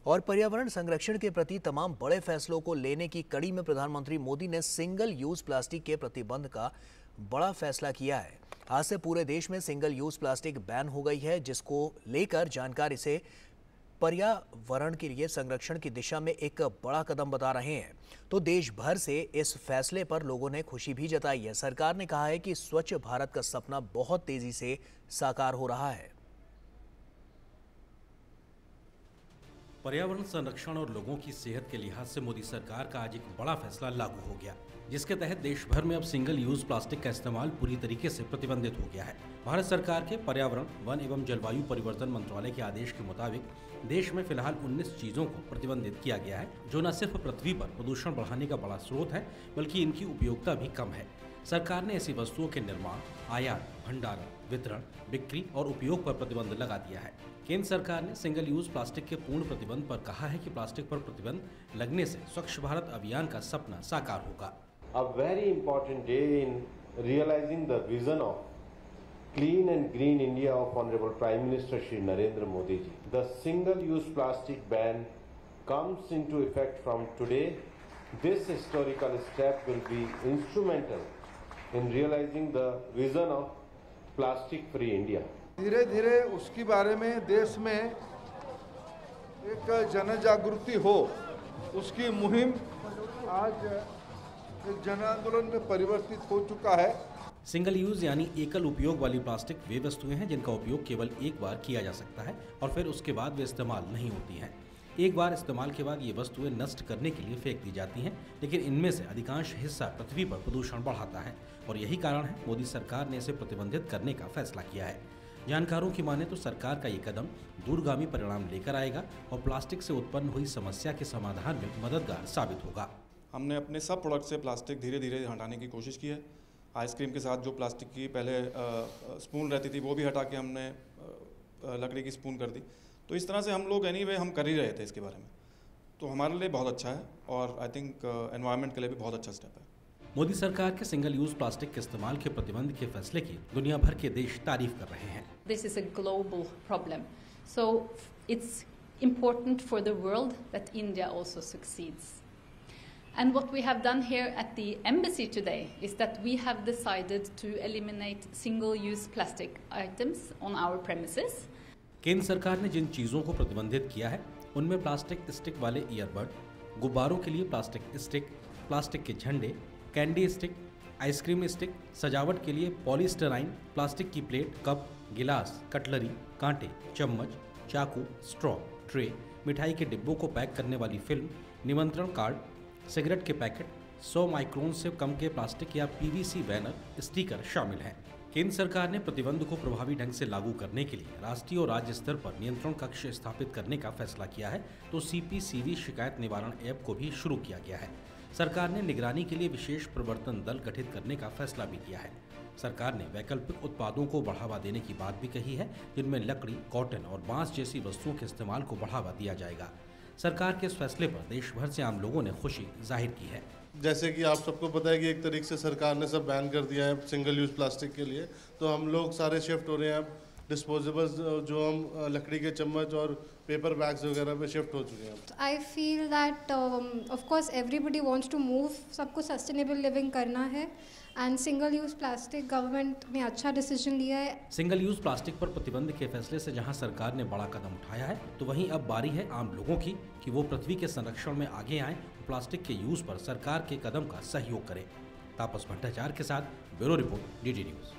और पर्यावरण संरक्षण के प्रति तमाम बड़े फैसलों को लेने की कड़ी में प्रधानमंत्री मोदी ने सिंगल यूज प्लास्टिक के प्रतिबंध का बड़ा फैसला किया है। आज से पूरे देश में सिंगल यूज प्लास्टिक बैन हो गई है, जिसको लेकर जानकार इसे पर्यावरण के लिए संरक्षण की दिशा में एक बड़ा कदम बता रहे हैं। तो देश भर से इस फैसले पर लोगों ने खुशी भी जताई है। सरकार ने कहा है कि स्वच्छ भारत का सपना बहुत तेजी से साकार हो रहा है। पर्यावरण संरक्षण और लोगों की सेहत के लिहाज से मोदी सरकार का आज एक बड़ा फैसला लागू हो गया, जिसके तहत देश भर में अब सिंगल यूज प्लास्टिक का इस्तेमाल पूरी तरीके से प्रतिबंधित हो गया है। भारत सरकार के पर्यावरण, वन एवं जलवायु परिवर्तन मंत्रालय के आदेश के मुताबिक देश में फिलहाल 19 चीजों को प्रतिबंधित किया गया है, जो न सिर्फ पृथ्वी पर प्रदूषण बढ़ाने का बड़ा स्रोत है, बल्कि इनकी उपयोगिता भी कम है। सरकार ने ऐसी वस्तुओं के निर्माण, आयात, भंडारण, वितरण, बिक्री और उपयोग पर प्रतिबंध लगा दिया है। केंद्र सरकार ने सिंगल यूज प्लास्टिक के पूर्ण प्रतिबंध पर कहा है कि प्लास्टिक पर प्रतिबंध लगने से स्वच्छ भारत अभियान का सपना साकार होगा। A very important day in realizing the vision of clean and green India of Honorable Prime Minister Shri Narendra Modi ji. The single-use plastic ban comes into effect from today. This historical step will be instrumental in realizing the vision of plastic-free India. धीरे धीरे उसके बारे में देश में एक जन जागृति हो, उसकी मुहिम आज एक जन आंदोलन में परिवर्तित हो चुका है। सिंगल यूज यानी एकल उपयोग वाली प्लास्टिक वे वस्तुएं हैं जिनका उपयोग केवल एक बार किया जा सकता है और फिर उसके बाद वे इस्तेमाल नहीं होती हैं। एक बार इस्तेमाल के बाद ये वस्तुएं नष्ट करने के लिए फेंक दी जाती हैं, लेकिन इनमें से अधिकांश हिस्सा पृथ्वी पर प्रदूषण बढ़ाता है और यही कारण है मोदी सरकार ने इसे प्रतिबंधित करने का फैसला किया है। जानकारों की माने तो सरकार का ये कदम दूरगामी परिणाम लेकर आएगा और प्लास्टिक से उत्पन्न हुई समस्या के समाधान में मददगार साबित होगा। हमने अपने सब प्रोडक्ट से प्लास्टिक धीरे धीरे हटाने की कोशिश की है। आइसक्रीम के साथ जो प्लास्टिक की पहले स्पून रहती थी वो भी हटा के हमने लकड़ी की स्पून कर दी। तो इस तरह से हम लोग एनीवे हम कर ही रहे थे इसके बारे में, तो हमारे लिए बहुत अच्छा है और आई थिंक एनवायरनमेंट के लिए भी बहुत अच्छा स्टेप है। मोदी सरकार के सिंगल यूज प्लास्टिक के इस्तेमाल के प्रतिबंध के फैसले की दुनिया भर के देश तारीफ कर रहे हैं। This is a global problem, so it's important for the world that India also succeeds. And what we have done here at the embassy today is that we have decided to eliminate single-use plastic items on our premises. केंद्र सरकार ने जिन चीजों को प्रतिबंधित किया है उनमें plastic stick वाले ईयरबड, गुब्बारों के लिए प्लास्टिक स्टिक, प्लास्टिक के झंडे, कैंडी स्टिक, आइसक्रीम स्टिक, सजावट के लिए पॉलीस्टराइन, प्लास्टिक की प्लेट, कप, गिलास, कटलरी, कांटे, चम्मच, चाकू, स्ट्रॉ, ट्रे, मिठाई के डिब्बों को पैक करने वाली फिल्म, निमंत्रण कार्ड, सिगरेट के पैकेट, 100 माइक्रोन से कम के प्लास्टिक या पीवीसी बैनर, स्टिकर शामिल हैं। केंद्र सरकार ने प्रतिबंध को प्रभावी ढंग से लागू करने के लिए राष्ट्रीय और राज्य स्तर पर नियंत्रण कक्ष स्थापित करने का फैसला किया है, तो CPCB शिकायत निवारण ऐप को भी शुरू किया गया है। सरकार ने निगरानी के लिए विशेष प्रवर्तन दल गठित करने का फैसला भी किया है। सरकार ने वैकल्पिक उत्पादों को बढ़ावा देने की बात भी कही है, जिनमें लकड़ी, कॉटन और बांस जैसी वस्तुओं के इस्तेमाल को बढ़ावा दिया जाएगा। सरकार के इस फैसले पर देश भर से आम लोगों ने खुशी जाहिर की है। जैसे कि आप सबको पता है कि एक तरीके से सरकार ने सब बैन कर दिया है सिंगल यूज प्लास्टिक के लिए, तो हम लोग सारे शिफ्ट हो रहे हैं डिस्पोजेबल्स, जो हम लकड़ी के चम्मच और पेपर बैग्स वगैरह पे शिफ्ट हो चुके हैं। I feel that of course everybody wants to move, सबको सस्टेनेबल लिविंग करना है and single use plastic government ने अच्छा डिसीजन लिया है। सिंगल यूज प्लास्टिक पर प्रतिबंध के फैसले से जहां सरकार ने बड़ा कदम उठाया है, तो वहीं अब बारी है आम लोगों की कि वो पृथ्वी के संरक्षण में आगे आएं और प्लास्टिक के यूज पर सरकार के कदम का सहयोग करें। तापस भट्टाचार्य के साथ ब्यूरो रिपोर्ट, DD न्यूज।